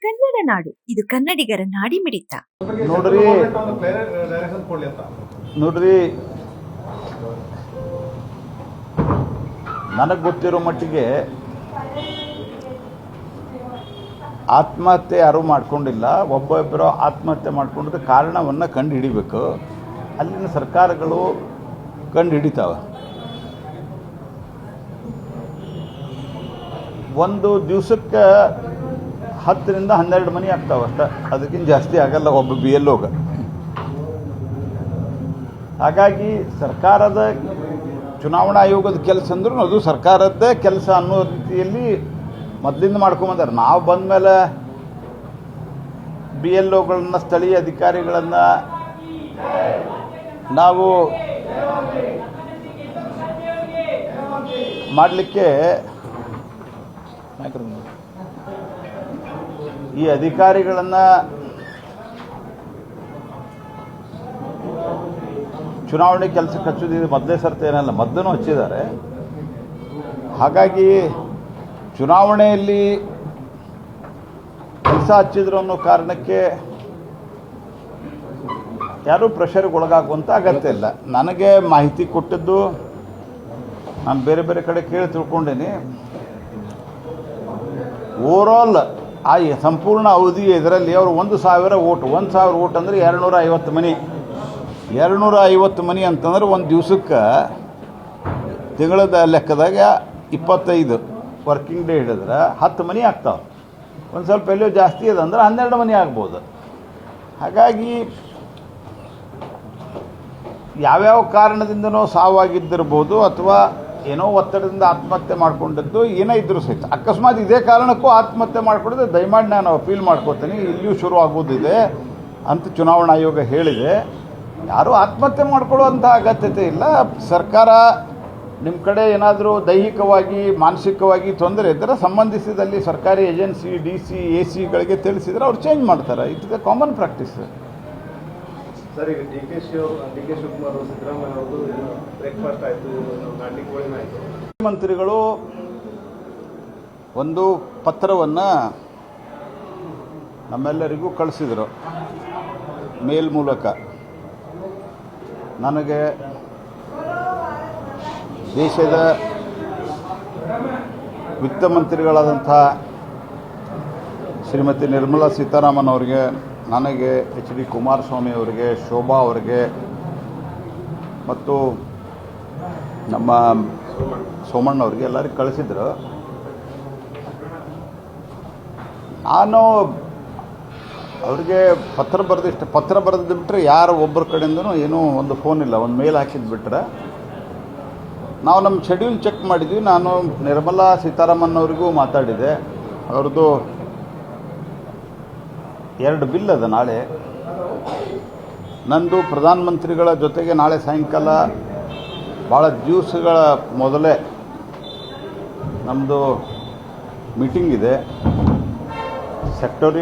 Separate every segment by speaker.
Speaker 1: ಕನ್ನಡ ನಾಡು, ಇದು ಕನ್ನಡಿಗರ ನಾಡಿಮಿಡಿತ.
Speaker 2: ನೋಡ್ರಿ, ನನಗೆ ಗೊತ್ತಿರೋ ಮಟ್ಟಿಗೆ ಆತ್ಮಹತ್ಯೆ ಯಾರೂ ಮಾಡ್ಕೊಂಡಿಲ್ಲ. ಒಬ್ಬೊಬ್ಬರು ಆತ್ಮಹತ್ಯೆ ಮಾಡ್ಕೊಂಡಿದ್ದ ಕಾರಣವನ್ನು ಕಂಡು ಹಿಡಿಬೇಕು. ಅಲ್ಲಿನ ಸರ್ಕಾರಗಳು ಕಂಡು ಹಿಡಿತಾವೆ. ಒಂದು ದಿವಸಕ್ಕೆ 10 ರಿಂದ 12 ಮನೆ ಆಗ್ತಾವೆ ಅಷ್ಟೆ, ಅದಕ್ಕಿಂತ ಜಾಸ್ತಿ ಆಗಲ್ಲ ಒಬ್ಬ BLOಗೆ. ಹಾಗಾಗಿ ಸರ್ಕಾರದ ಚುನಾವಣಾ ಆಯೋಗದ ಕೆಲಸ ಅಂದ್ರೂ ಅದು ಸರ್ಕಾರದ್ದೇ ಕೆಲಸ ಅನ್ನೋ ರೀತಿಯಲ್ಲಿ ಮೊದಲಿಂದ ಮಾಡ್ಕೊಂಬಂದಾರೆ. ನಾವು ಬಂದ ಮೇಲೆ BLOಗಳನ್ನ, ಸ್ಥಳೀಯ ಅಧಿಕಾರಿಗಳನ್ನು ನಾವು ಮಾಡಲಿಕ್ಕೆ ಈ ಅಧಿಕಾರಿಗಳನ್ನು ಚುನಾವಣೆ ಕೆಲಸಕ್ಕೆ ಹಚ್ಚೋದು ಮೊದಲೇ ಸರ್ತಿ ಏನಲ್ಲ, ಮೊದಲು ಹಚ್ಚಿದ್ದಾರೆ. ಹಾಗಾಗಿ ಚುನಾವಣೆಯಲ್ಲಿ ಕೆಲಸ ಹಚ್ಚಿದ್ರು ಅನ್ನೋ ಕಾರಣಕ್ಕೆ ಯಾರೂ ಪ್ರೆಷರ್ಗೆ ಒಳಗಾಗುವಂಥ ಅಗತ್ಯ ಇಲ್ಲ. ನನಗೆ ಮಾಹಿತಿ ಕೊಟ್ಟಿದ್ದು ನಾನು ಬೇರೆ ಬೇರೆ ಕಡೆ ಕೇಳಿ ತಿಳ್ಕೊಂಡೇನೆ. ಓವರಾಲ್ ಆ ಸಂಪೂರ್ಣ ಅವಧಿ ಇದರಲ್ಲಿ ಅವರು 1,000 ಓಟ್, 1,000 ಓಟ್ ಅಂದರೆ 250 ಮನೆ. 250 ಮನೆ ಅಂತಂದ್ರೆ ಒಂದು ದಿವಸಕ್ಕೆ ತಿಂಗಳದ ಲೆಕ್ಕದಾಗ 25 ವರ್ಕಿಂಗ್ ಡೇ ಹಿಡಿದ್ರೆ 10 ಮನೆ ಆಗ್ತಾವೆ. ಒಂದು ಸ್ವಲ್ಪ ಎಲ್ಲೋ ಜಾಸ್ತಿ ಇದೆ ಅಂದ್ರೆ 12 ಮನೆ ಆಗ್ಬೋದು. ಹಾಗಾಗಿ ಯಾವ್ಯಾವ ಕಾರಣದಿಂದನೋ ಸಾವಾಗಿದ್ದಿರ್ಬೋದು, ಅಥವಾ ಏನೋ ಒತ್ತಡದಿಂದ ಆತ್ಮಹತ್ಯೆ ಮಾಡ್ಕೊಂಡಿದ್ದು ಏನೇ ಇದ್ದರೂ ಸಹಿತ, ಅಕಸ್ಮಾತ್ ಇದೇ ಕಾರಣಕ್ಕೂ ಆತ್ಮಹತ್ಯೆ ಮಾಡ್ಕೊಂಡಿದ್ದೆ ದಯಮಾಡಿ ನಾನು ಅಪೀಲ್ ಮಾಡ್ಕೋತೀನಿ, ಇಲ್ಲಿಯೂ ಶುರು ಆಗೋದಿದೆ ಅಂತ ಚುನಾವಣಾ ಆಯೋಗ ಹೇಳಿದೆ. ಯಾರೂ ಆತ್ಮಹತ್ಯೆ ಮಾಡ್ಕೊಳ್ಳುವಂಥ ಅಗತ್ಯತೆ ಇಲ್ಲ. ಸರ್ಕಾರ ನಿಮ್ಮ ಕಡೆ ಏನಾದರೂ ದೈಹಿಕವಾಗಿ, ಮಾನಸಿಕವಾಗಿ ತೊಂದರೆ ಇದ್ದರೆ ಸಂಬಂಧಿಸಿದಲ್ಲಿ ಸರ್ಕಾರಿ ಏಜೆನ್ಸಿ, DC, AC ಗಳಿಗೆ ತಿಳಿಸಿದರೆ ಅವ್ರು ಚೇಂಜ್ ಮಾಡ್ತಾರೆ. It's the common practice.
Speaker 3: Sir, ಈಗ ಡಿ ಕೆ ಶಿವಕುಮಾರ್ ಅವರು, ಸಿದ್ದರಾಮಯ್ಯ ಅವರು ಬ್ರೇಕ್ಫಾಸ್ಟ್ ಆಯಿತು, ನಾಟಿ ಕೋಳಿನ ಆಯಿತು.
Speaker 2: ಮುಖ್ಯಮಂತ್ರಿಗಳು ಒಂದು ಪತ್ರವನ್ನು ನಮ್ಮೆಲ್ಲರಿಗೂ ಕಳಿಸಿದರು ಮೇಲ್ ಮೂಲಕ. ನನಗೆ ದೇಶದ ವಿತ್ತ ಮಂತ್ರಿಗಳಾದಂಥ ಶ್ರೀಮತಿ ನಿರ್ಮಲಾ ಸೀತಾರಾಮನ್ ಅವರಿಗೆ, ನನಗೆ HD ಕುಮಾರಸ್ವಾಮಿ ಅವರಿಗೆ, ಶೋಭಾ ಅವರಿಗೆ ಮತ್ತು ನಮ್ಮ ಸೋಮಣ್ಣ ಅವರಿಗೆ ಎಲ್ಲರಿಗೂ ಕಳಿಸಿದ್ರು. ನಾನು ಅವರಿಗೆ ಪತ್ರ ಬರೆದು ಬಿಟ್ಟರೆ ಯಾರು ಒಬ್ಬರ ಕಡೆಯಿಂದನೂ ಏನೂ ಒಂದು ಫೋನ್ ಇಲ್ಲ, ಒಂದು ಮೇಲ್ ಹಾಕಿದ್ದು ಬಿಟ್ಟರೆ ನಾವು ನಮ್ಮ ಶೆಡ್ಯೂಲ್ ಚೆಕ್ ಮಾಡಿದ್ವಿ. ನಾನು ನಿರ್ಮಲಾ ಸೀತಾರಾಮನ್ ಅವರಿಗೂ ಮಾತಾಡಿದೆ. ಅವ್ರದ್ದು 2 ಬಿಲ್ ಅದ ನಾಳೆ. ನಂದು ಪ್ರಧಾನಮಂತ್ರಿಗಳ ಜೊತೆಗೆ ನಾಳೆ ಸಾಯಂಕಾಲ ಭಾಳ ದಿವಸಗಳ ಮೊದಲೇ ನಮ್ಮದು ಮೀಟಿಂಗ್ ಇದೆ. ಸೆಕ್ಟರ್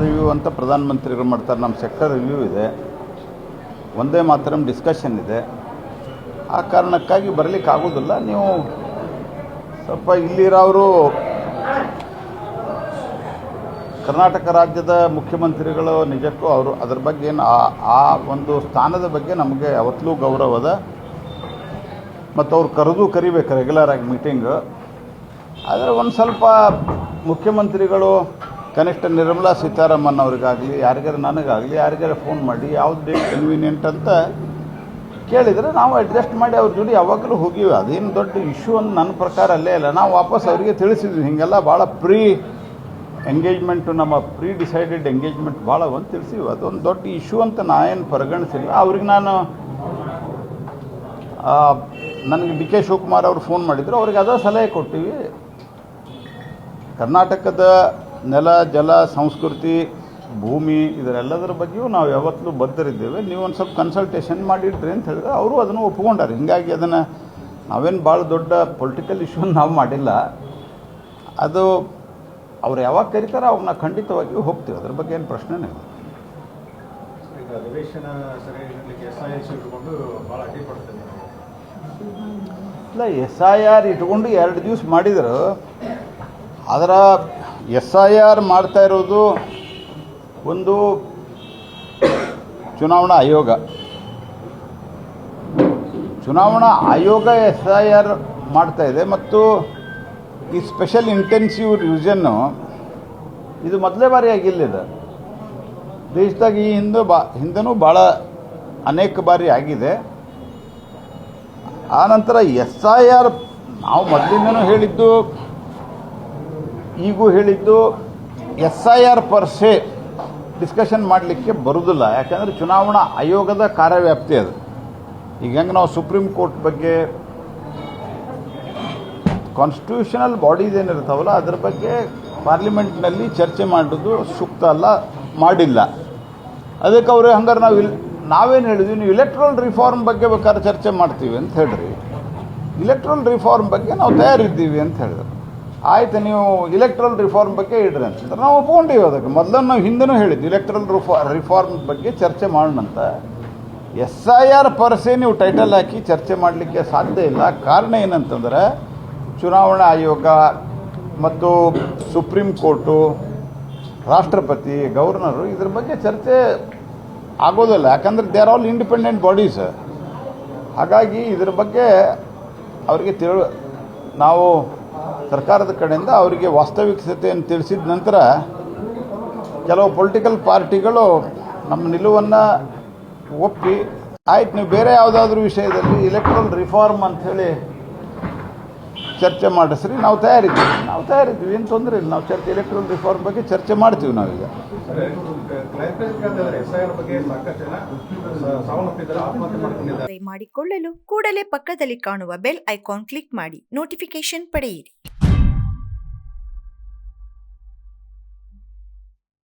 Speaker 2: ರಿವ್ಯೂ ಅಂತ ಪ್ರಧಾನಮಂತ್ರಿಗಳು ಮಾಡ್ತಾರೆ, ನಮ್ಮ ಸೆಕ್ಟರ್ ರಿವ್ಯೂ ಇದೆ. ಒಂದೇ ಮಾತ್ರ ಡಿಸ್ಕಷನ್ ಇದೆ. ಆ ಕಾರಣಕ್ಕಾಗಿ ಬರಲಿಕ್ಕೆ ಆಗೋದಿಲ್ಲ. ನೀವು ಸ್ವಲ್ಪ ಇಲ್ಲಿರೋರು ಕರ್ನಾಟಕ ರಾಜ್ಯದ ಮುಖ್ಯಮಂತ್ರಿಗಳು, ನಿಜಕ್ಕೂ ಅವರು ಅದರ ಬಗ್ಗೆ ಏನು ಆ ಒಂದು ಸ್ಥಾನದ ಬಗ್ಗೆ ನಮಗೆ ಯಾವತ್ತೂ ಗೌರವದ. ಮತ್ತು ಅವ್ರು ಕರಿಬೇಕು ರೆಗ್ಯುಲರ್ ಆಗಿ ಮೀಟಿಂಗು. ಆದರೆ ಒಂದು ಸ್ವಲ್ಪ ಮುಖ್ಯಮಂತ್ರಿಗಳು ಕನಿಷ್ಠ ನಿರ್ಮಲಾ ಸೀತಾರಾಮನ್ ಅವ್ರಿಗಾಗಲಿ, ಯಾರಿಗಾರ ನನಗಾಗಲಿ, ಯಾರಿಗಾರ ಫೋನ್ ಮಾಡಿ ಯಾವ್ದು ಡೇಟ್ ಕನ್ವೀನಿಯೆಂಟ್ ಅಂತ ಕೇಳಿದರೆ ನಾವು ಅಡ್ಜಸ್ಟ್ ಮಾಡಿ ಅವ್ರ ಜೋಡಿ ಯಾವಾಗಲೂ ಹೋಗಿವಿ. ಅದೇನು ದೊಡ್ಡ ಇಶ್ಯೂ ಅಂತ ನನ್ನ ಪ್ರಕಾರ ಅಲ್ಲೇ ಇಲ್ಲ. ನಾವು ವಾಪಸ್ ಅವರಿಗೆ ತಿಳಿಸಿದ್ವಿ, ಹೀಗೆಲ್ಲ ಭಾಳ ಎಂಗೇಜ್ಮೆಂಟು, ನಮ್ಮ ಡಿಸೈಡೆಡ್ ಎಂಗೇಜ್ಮೆಂಟ್ ಭಾಳ ಒಂದು ತಿಳಿಸಿವಿ. ಅದೊಂದು ದೊಡ್ಡ ಇಶ್ಯೂ ಅಂತ ನಾನೇನು ಪರಿಗಣಿಸಿಲ್ಲ. ಅವ್ರಿಗೆ ನನಗೆ ಡಿ ಕೆ ಶಿವಕುಮಾರ್ ಅವರು ಫೋನ್ ಮಾಡಿದ್ರು, ಅವ್ರಿಗೆ ಅದೇ ಸಲಹೆ ಕೊಟ್ಟಿವಿ. ಕರ್ನಾಟಕದ ನೆಲ, ಜಲ, ಸಂಸ್ಕೃತಿ, ಭೂಮಿ ಇದರೆಲ್ಲದರ ಬಗ್ಗೆಯೂ ನಾವು ಯಾವತ್ತೂ ಬದ್ಧರಿದ್ದೇವೆ. ನೀವು ಒಂದು ಸ್ವಲ್ಪ ಕನ್ಸಲ್ಟೇಷನ್ ಮಾಡಿಡ್ರಿ ಅಂತ ಹೇಳಿದ್ರೆ ಅವರು ಅದನ್ನು ಒಪ್ಕೊಂಡಾರೆ. ಹೀಗಾಗಿ ಅದನ್ನು ನಾವೇನು ಭಾಳ ದೊಡ್ಡ ಪೊಲಿಟಿಕಲ್ ಇಶ್ಯೂನ ನಾವು ಮಾಡಿಲ್ಲ. ಅದು ಅವ್ರು ಯಾವಾಗ ಕರೀತಾರೆ ಅವ್ರನ್ನ ಖಂಡಿತವಾಗಿಯೂ ಹೋಗ್ತೀವಿ, ಅದ್ರ ಬಗ್ಗೆ ಏನು ಪ್ರಶ್ನೆನೇ ಇಲ್ಲ.
Speaker 3: ಈಗ ಅಧಿವೇಶನ ಸರಿಯಾಗಿ SIR ಇಟ್ಕೊಂಡು ಭಾಳ ಅಡ್ಡಿ ಪಡ್ತಾರೆ.
Speaker 2: ಇಲ್ಲ, SIR ಇಟ್ಕೊಂಡು 2 ದಿವಸ ಮಾಡಿದರು. ಅದರ SIR ಮಾಡ್ತಾ ಇರೋದು ಒಂದು ಚುನಾವಣಾ ಆಯೋಗ. ಚುನಾವಣಾ ಆಯೋಗ SIR ಮಾಡ್ತಾ ಇದೆ ಮತ್ತು ಈ ಸ್ಪೆಷಲ್ ಇಂಟೆನ್ಸಿವ್ ರಿವಿಷನ್ನು ಇದು ಮೊದಲೇ ಬಾರಿ ಆಗಿಲ್ಲಿದೆ. ದೇಶದಾಗ ಈ ಹಿಂದೂ ಭಾಳ ಅನೇಕ ಬಾರಿ ಆಗಿದೆ. ಆನಂತರ SIR ನಾವು ಮೊದಲಿಂದನೂ ಹೇಳಿದ್ದು, ಈಗೂ ಹೇಳಿದ್ದು, SIR ಪರ್ಸೆ ಡಿಸ್ಕಷನ್ ಮಾಡಲಿಕ್ಕೆ ಬರೋದಿಲ್ಲ. ಯಾಕಂದರೆ ಚುನಾವಣಾ ಆಯೋಗದ ಕಾರ್ಯವ್ಯಾಪ್ತಿ ಅದು. ಈಗ ಹೆಂಗೆ ನಾವು ಸುಪ್ರೀಂ ಕೋರ್ಟ್ ಬಗ್ಗೆ ಕಾನ್ಸ್ಟಿಟ್ಯೂಷನಲ್ ಬಾಡೀಸ್ ಏನಿರ್ತಾವಲ್ಲ ಅದ್ರ ಬಗ್ಗೆ ಪಾರ್ಲಿಮೆಂಟ್ನಲ್ಲಿ ಚರ್ಚೆ ಮಾಡೋದು ಸೂಕ್ತ ಅಲ್ಲ, ಮಾಡಿಲ್ಲ. ಅದಕ್ಕೆ ಅವರು ಹಂಗಾರೆ ನಾವೇನು ಹೇಳಿದ್ವಿ, ನೀವು ಇಲೆಕ್ಟ್ರಲ್ ರಿಫಾರ್ಮ್ ಬಗ್ಗೆ ಬೇಕಾದ್ರೆ ಚರ್ಚೆ ಮಾಡ್ತೀವಿ ಅಂತ ಹೇಳ್ರಿ. ಇಲೆಕ್ಟ್ರಲ್ ರಿಫಾರ್ಮ್ ಬಗ್ಗೆ ನಾವು ತಯಾರಿದ್ದೀವಿ ಅಂತ ಹೇಳಿದ್ರು. ಆಯ್ತು, ನೀವು ಇಲೆಕ್ಟ್ರಲ್ ರಿಫಾರ್ಮ್ ಬಗ್ಗೆ ಇಡ್ರಿ ಅಂತಂದ್ರೆ ನಾವು ಒಪ್ಕೊಂಡಿವಿ. ಅದಕ್ಕೆ ಮೊದಲನ್ನು ನಾವು ಹಿಂದೆನೂ ಹೇಳಿದ್ವಿ ಇಲೆಕ್ಟ್ರಲ್ ರಿಫಾರ್ಮ್ ಬಗ್ಗೆ ಚರ್ಚೆ ಮಾಡೋಣಂತ. SIR ಪರ್ಸೆ ನೀವು ಟೈಟಲ್ ಹಾಕಿ ಚರ್ಚೆ ಮಾಡಲಿಕ್ಕೆ ಸಾಧ್ಯ ಇಲ್ಲ. ಕಾರಣ ಏನಂತಂದರೆ ಚುನಾವಣಾ ಆಯೋಗ ಮತ್ತು ಸುಪ್ರೀಂ ಕೋರ್ಟು, ರಾಷ್ಟ್ರಪತಿ, ಗವರ್ನರು ಇದ್ರ ಬಗ್ಗೆ ಚರ್ಚೆ ಆಗೋದಿಲ್ಲ. ಯಾಕಂದರೆ they are all independent bodies. ಹಾಗಾಗಿ ಇದ್ರ ಬಗ್ಗೆ ಅವರಿಗೆ ನಾವು ಸರ್ಕಾರದ ಕಡೆಯಿಂದ ಅವರಿಗೆ ವಾಸ್ತವಿಕತೆಯನ್ನು ತಿಳಿಸಿದ ನಂತರ ಕೆಲವು ಪೊಲಿಟಿಕಲ್ ಪಾರ್ಟಿಗಳು ನಮ್ಮ ನಿಲುವನ್ನು ಒಪ್ಪಿ ಆಯ್ತು ನೀವು ಬೇರೆ ಯಾವುದಾದ್ರೂ ವಿಷಯದಲ್ಲಿ ಇಲೆಕ್ಟ್ರಲ್ ರಿಫಾರ್ಮ್ ಅಂಥೇಳಿ ಚರ್ಚೆ ಮಾಡಿಸ್ರಿ, ನಾವು ತಯಾರಿದ್ದೀವಿ, ಏನು ತೊಂದರೆ ಇಲ್ಲ. ನಾವು ಇಲೆಕ್ಟ್ರಲ್ ರಿಫಾರ್ಮ್ ಬಗ್ಗೆ ಚರ್ಚೆ ಮಾಡ್ತೀವಿ ನಾವೀಗ.
Speaker 1: ಮಾಡಿಕೊಳ್ಳಲು ಕೂಡಲೇ ಪಕ್ಕದಲ್ಲಿ ಕಾಣುವ ಬೆಲ್ ಐಕಾನ್ ಕ್ಲಿಕ್ ಮಾಡಿ ನೋಟಿಫಿಕೇಶನ್ ಪಡೆಯಿರಿ.